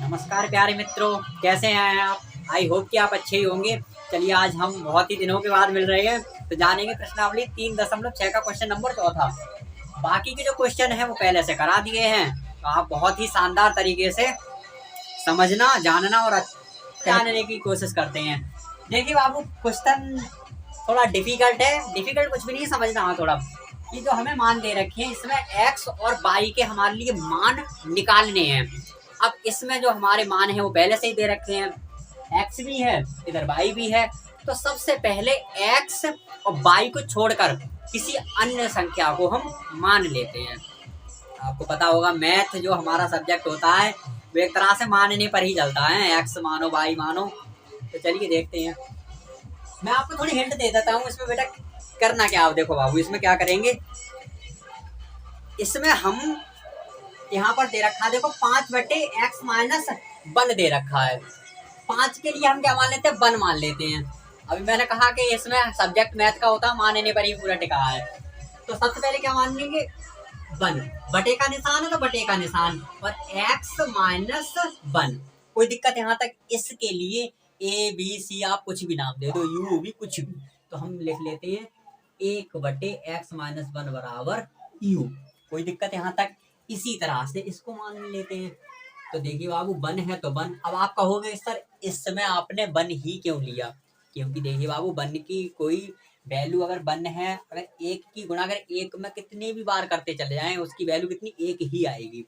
नमस्कार प्यारे मित्रों, कैसे हैं आप। आई होप कि आप अच्छे ही होंगे। चलिए आज हम बहुत ही दिनों के बाद मिल रहे हैं तो जानेंगे प्रश्नावली 3.6 का क्वेश्चन नंबर चौथा। बाकी के जो क्वेश्चन हैं वो पहले से करा दिए हैं, तो आप बहुत ही शानदार तरीके से समझना, जानना और जानने की कोशिश करते हैं। देखिए बाबू, क्वेश्चन थोड़ा डिफिकल्ट है। डिफिकल्ट कुछ भी नहीं, समझना है थोड़ा। ये जो हमें मान दे रखे हैं, इसमें एक्स और वाई के हमारे लिए मान निकालने हैं। अब इसमें जो हमारे मान हैं वो पहले से ही दे रखे हैं, एक्स भी है इधर वाई भी है। तो सबसे पहले एक्स और वाई को छोड़कर किसी अन्य संख्या को हम मान लेते हैं। आपको पता होगा मैथ जो हमारा सब्जेक्ट होता है वो एक तरह से मानने पर ही चलता है, एक्स मानो वाई मानो। तो चलिए देखते हैं। मैं आपको थोड़ी हिंट दे देता हूँ इसमें बेटा करना क्या। आप देखो बाबू, इसमें क्या करेंगे, इसमें हम यहाँ पर दे रखा है, देखो 5/x-1 दे रखा है। 5 के लिए हम क्या मान लेते हैं, 1 मान लेते हैं। अभी मैंने कहा कि इसमें सब्जेक्ट मैथ का होता है, मानने पर ही पूरा टिका है। तो सबसे पहले क्या मान लेंगे, 1 बटे का निशान है तो बटे का निशान और x-1। कोई दिक्कत यहाँ तक। इसके लिए ए बी सी आप कुछ भी नाम दे दो, यू भी कुछ भी, तो हम लिख लेते हैं 1/x-1 बराबर यू। कोई दिक्कत यहाँ तक। इसी तरह से इसको मान लेते हैं। तो देखिए बाबू, 1 है तो 1। अब आप कहोगे सर इसमें आपने 1 ही क्यों लिया, क्योंकि देखिए बाबू 1 की कोई वैल्यू अगर 1 है, अगर 1 की गुणा अगर 1 में कितने भी बार करते चले जाएं उसकी वैल्यू कितनी 1 ही आएगी।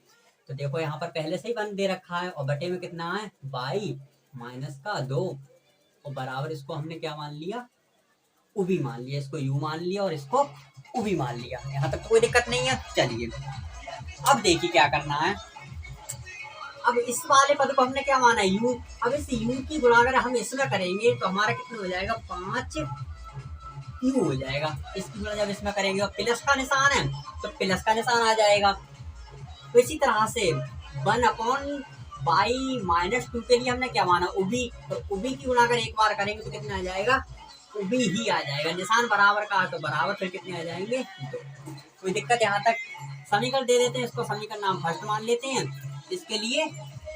तो देखो यहाँ पर पहले से ही 1 दे रखा है और बटे में कितना है y-2 और बराबर इसको हमने क्या मान लिया, उ भी मान लिया। इसको यू मान लिया और इसको उ भी मान लिया। यहाँ तक कोई दिक्कत नहीं है। चलिए अब देखिए क्या करना है। अब इस वाले पद को हमने क्या माना, u। अब इस u की गुणा अगर हम इसमें करेंगे तो हमारा कितना हो जाएगा, 5u हो जाएगा। इसकी गुणा जब इसमें करेंगे और प्लस का निशान है तो प्लस का निशान आ जाएगा। तो इसी तरह से 1/y-2 के लिए हमने क्या माना, उबी। तो उबी की गुणा अगर एक बार करेंगे तो कितना आ जाएगा, उबी ही आ जाएगा। निशान बराबर का तो बराबर, फिर कितने आ जाएंगे, 2। कोई दिक्कत यहाँ तक। समीकरण दे देते हैं, इसको समीकरण नाम फर्स्ट मान लेते हैं, इसके लिए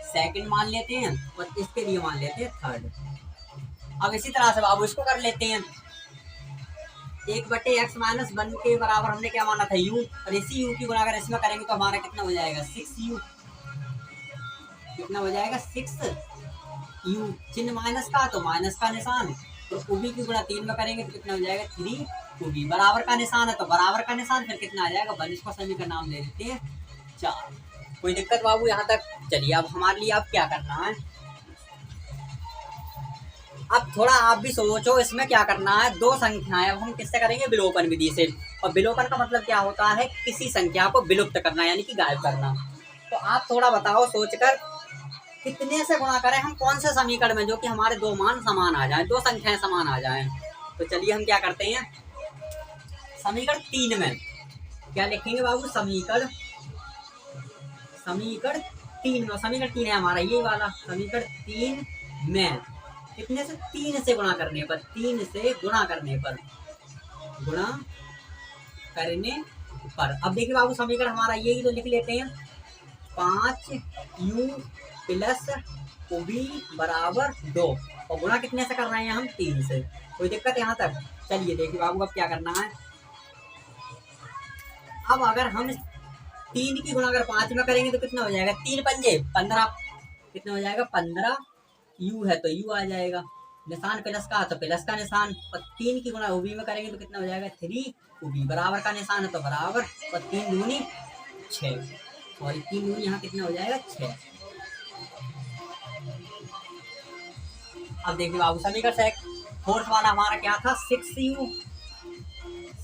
सेकंड मान लेते हैं और इसके लिए मान लेते हैं थर्ड। अब इसी तरह से बाबू इसको कर लेते हैं। 1/x-1 के बराबर हमने क्या माना था, u। और इसी u की गुणा अगर इसमें करेंगे तो हमारा कितना हो जाएगा, 6u। कितना हो जाएगा, 6u। चिन्ह माइनस का तो माइनस का निशान। तो उबी की गुणा 3 में करेंगे तो कितना हो जाएगा, 3ub। बराबर का निशान है तो बराबर का निशान, फिर कितना आ जाएगा 1। इसको समीकरण नाम दे देते हैं 4। कोई दिक्कत बाबू यहाँ तक। चलिए अब हमारे लिए अब क्या करना है, अब थोड़ा आप भी सोचो इसमें क्या करना है। 2 संख्याएं अब हम किससे करेंगे, विलोपन विधि से। और विलोपन का मतलब क्या होता है, किसी संख्या को विलुप्त करना यानी कि गायब करना। तो आप थोड़ा बताओ सोचकर, कितने से गुणा करें हम, कौन से समीकरण में जो कि हमारे 2 मान समान आ जाएं, 2 संख्याएं समान आ जाएं। तो चलिए हम क्या करते हैं, समीकरण 3 में क्या लिखेंगे बाबू, समीकरण 3 में। समीकरण 3 है हमारा ये वाला। समीकरण 3 में कितने से, 3 से गुणा करने पर, 3 से गुणा करने पर, गुणा करने पर। अब देखिए बाबू समीकरण हमारा यही तो लिख लेते हैं, 5u प्लस उबी बराबर 2 और गुणा कितने से कर रहे हैं हम, 3 से। कोई दिक्कत यहाँ तक। चलिए देखिए बाबू अब क्या करना है। अब अगर हम 3 की गुणा अगर 5 में करेंगे तो कितना हो जाएगा, 3 पंजे 15। कितना हो जाएगा, 15u है तो u आ जाएगा। निशान प्लस का तो प्लस का निशान। और 3 की गुणा उबी में करेंगे तो कितना हो जाएगा, 3ub। बराबर का निशान है तो बराबर, और 3 दूनी 6। सॉरी 3 दूनी यहाँ कितना हो जाएगा, 6। अब देखिए बाबू समीकरण 4 वाला हमारा क्या था,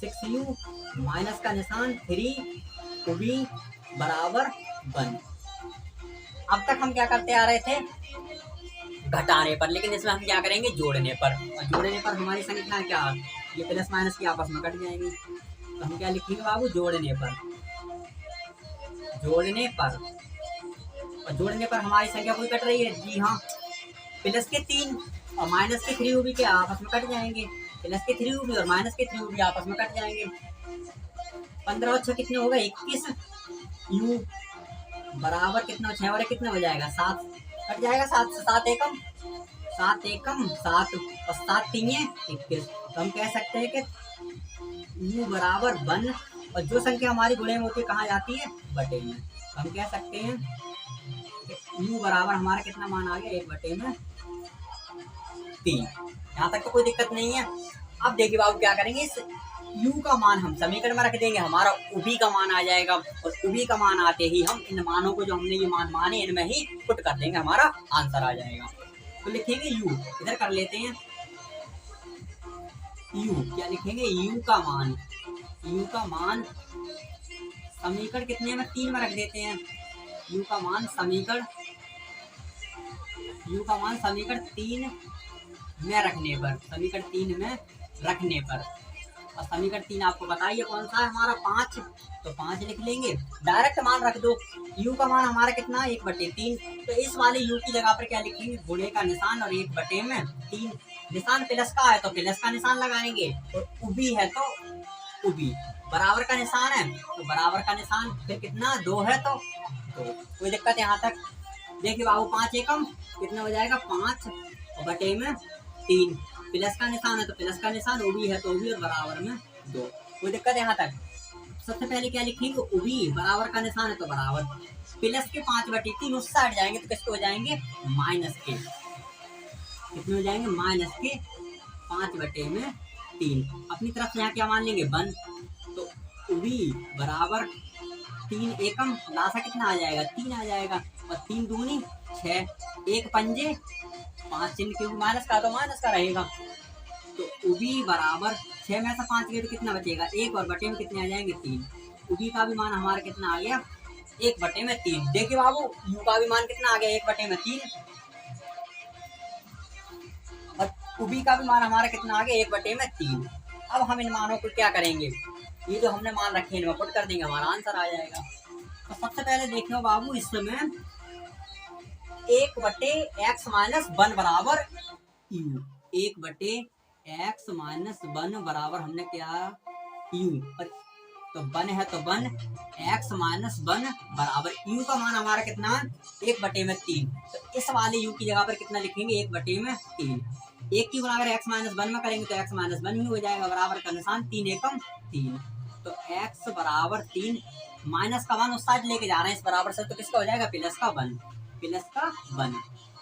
6u माइनस का निशान 3ub बराबर 1। अब तक हम क्या करते आ रहे थे, घटाने पर, लेकिन इसमें हम क्या करेंगे, जोड़ने पर। और जोड़ने पर हमारी संख्या क्या, ये प्लस माइनस की आपस में कट जाएंगी। तो हम क्या लिखेंगे बाबू, जोड़ने पर। जोड़ने पर और जोड़ने पर हमारी संख्या कोई कट रही है, जी हाँ। प्लस के 3 और माइनस के 3ub के आपस में कट जाएंगे। प्लस के 3ub और माइनस के 3ub आपस में कट जाएंगे। 15 और 6 कितने हो गए, 21u बराबर कितना, 6 और 1 कितना हो जाएगा, 7। कट जाएगा 7 से 7 एकम 7 एकम 7 और 7 तीन 21। तो हम कह सकते हैं कि u बराबर 1 और जो संख्या हमारी गुणे में होती है कहाँ जाती है बटे में। तो हम कह सकते हैं कि u बराबर हमारा कितना मान आ गया 1/3। यहाँ तक तो कोई दिक्कत नहीं है। अब देखिए बाबू क्या करेंगे, इस u का मान हम समीकरण में रख देंगे, हमारा उभी का मान आ जाएगा और उभी का मान आते ही हम इन मानों को जो हमने ये मान माने इनमें ही पुट कर देंगे, हमारा आंसर आ जाएगा। तो लिखेंगे u, इधर कर लेते हैं u, क्या लिखेंगे u का मान समीकरण कितने में 3 में रख देते हैं। u का मान समीकरण 3 में रखने पर, समीकरण 3 में रखने पर, और समीकरण 3 आपको बताइए कौन सा है हमारा 5, तो 5 लिख लेंगे। डायरेक्ट मान रख दो, u का मान हमारा कितना 1/3। तो इस वाले u की जगह पर क्या लिखेंगे गुणे का निशान और 1/3 निशान प्लस का है तो प्लस का निशान लगाएंगे और उभी है तो उभी, बराबर का निशान है तो बराबर का निशान, फिर कितना 2 है तो 2। कोई दिक्कत यहाँ तक। देखिए बाबू 5 एकम कितना हो जाएगा 5 और बटे में 3, प्लस का निशान है तो प्लस का निशान, उभी है तो उभी और बराबर में 2। कोई दिक्कत यहाँ तक। सबसे पहले क्या लिखेंगे उभी, बराबर का निशान है तो बराबर, प्लस के 5/3 उस साइड जाएंगे तो किसके हो जाएंगे माइनस के, कितने हो जाएंगे माइनस के 5/3। अपनी तरफ से यहाँ क्या मान लेंगे 1, तो उभी बराबर 3 एकम लासा कितना आ जाएगा 3 आ जाएगा और 3 दूनी 6, 1 पंजे 5 चिन्ह क्योंकि माइनस का तो माइनस का रहेगा। तो उभी बराबर 6 में से 5 गए तो कितना बचेगा 1 और बटे में कितने आ जाएंगे 3। उभी का भी मान हमारा कितना आ गया 1/3। देखिए बाबू u का भी मान कितना आ गया 1/3 और उभी का भी मान हमारा कितना आ गया 1/3। अब हम इन मानों को क्या करेंगे, ये जो हमने मान रखे इनमें पुट कर देंगे, हमारा आंसर आ जाएगा। तो सबसे पहले देखियो बाबू इसमें 1/x - 1 बराबर u, 1/x - 1 बराबर हमने क्या u, और तो 1 है तो 1, x - 1 बराबर u का मान हमारा कितना 1/3। तो इस वाले u की जगह पर कितना लिखेंगे 1/3। 1 की बराबर x - 1 में करेंगे तो x - 1 ही हो जाएगा, बराबर का निशान 3 एकम 3। तो x बराबर 3, माइनस का 1 उस साइड लेके जा रहे हैं इस बराबर से, तो किसका हो जाएगा प्लस का 1।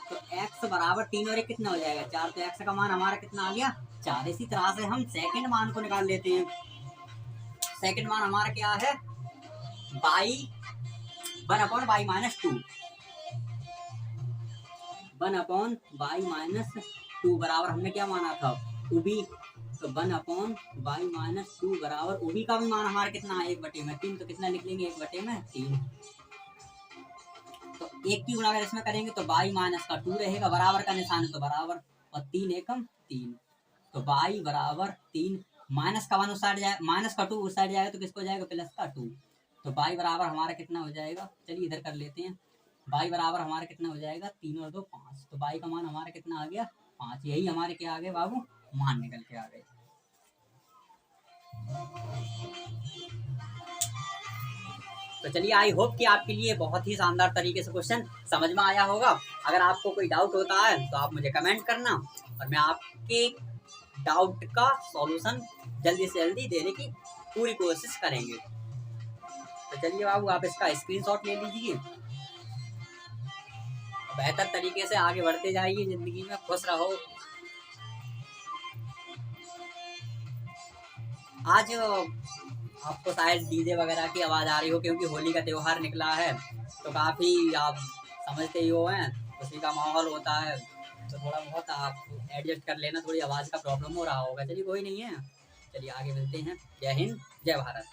तो x बराबर 3 और 1 कितना हो जाएगा 4, तो x का मान हमारा कितना आ गया 4। इसी तरह से हम सेकंड मान को निकाल लेते हैं। सेकंड मान हमारा क्या है 1/y-2, 1/y-2 बराबर हमने क्या माना था उभी, तो 1/y-2 बराबर उभी का भी मान हमारा कितना है 1/3। तो कितना लिख लेंगे 1/3। तो 1 की गुणा अगर इसमें करेंगे तो y-2 रहेगा, बराबर का निशान है तो बराबर, और 3 एकम 3। तो y बराबर 3, माइनस का 1 उस साइड जाए, माइनस का 2 उस साइड जाएगा तो किसको जाएगा प्लस का 2। तो y बराबर हमारा कितना हो जाएगा, चलिए इधर कर लेते हैं, y बराबर हमारा कितना हो जाएगा 3 और 2 5। तो y का मान हमारा कितना आ गया 5। यही हमारे क्या आ गए बाबू मान निकल के आ गए। तो चलिए आई होप कि आपके लिए बहुत ही शानदार तरीके से क्वेश्चन समझ में आया होगा। अगर आपको कोई डाउट होता है तो आप मुझे कमेंट करना और मैं आपके डाउट का सॉल्यूशन जल्दी से जल्दी देने की पूरी कोशिश करेंगे। तो चलिए बाबू आप इसका स्क्रीनशॉट ले लीजिए, बेहतर तरीके से आगे बढ़ते जाइए, जिंदगी में खुश रहो। आज आपको शायद डीजे वगैरह की आवाज़ आ रही हो क्योंकि होली का त्यौहार निकला है, तो काफ़ी आप समझते ही हो हैं उसी का माहौल होता है, तो थोड़ा बहुत आप एडजस्ट कर लेना, थोड़ी आवाज़ का प्रॉब्लम हो रहा होगा। चलिए कोई नहीं है, चलिए आगे मिलते हैं। जय हिंद जय भारत।